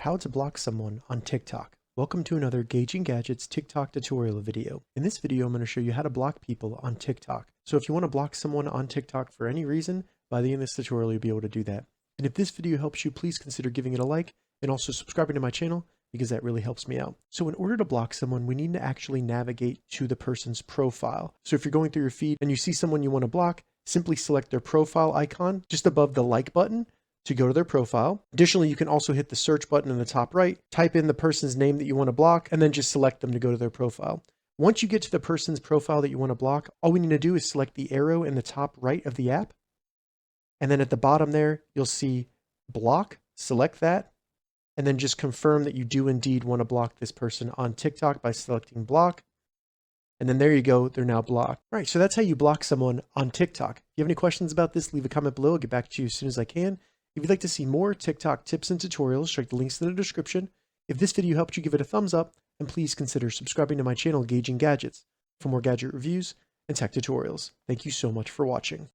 How to block someone on TikTok. Welcome to another Gauging Gadgets TikTok tutorial video. In this video, I'm going to show you how to block people on TikTok. So if you want to block someone on TikTok for any reason, by the end of this tutorial, you'll be able to do that. And if this video helps you, please consider giving it a like and also subscribing to my channel because that really helps me out. So in order to block someone, we need to actually navigate to the person's profile. So if you're going through your feed and you see someone you want to block, simply select their profile icon just above the like button to go to their profile. Additionally, you can also hit the search button in the top right, type in the person's name that you want to block, and then just select them to go to their profile. Once you get to the person's profile that you want to block, all we need to do is select the arrow in the top right of the app. And then at the bottom there, you'll see block, select that, and then just confirm that you do indeed want to block this person on TikTok by selecting block. And then there you go, they're now blocked. All right, so that's how you block someone on TikTok. If you have any questions about this, leave a comment below. I'll get back to you as soon as I can. If you'd like to see more TikTok tips and tutorials, check the links in the description. If this video helped you, give it a thumbs up, and please consider subscribing to my channel, Gauging Gadgets, for more gadget reviews and tech tutorials. Thank you so much for watching.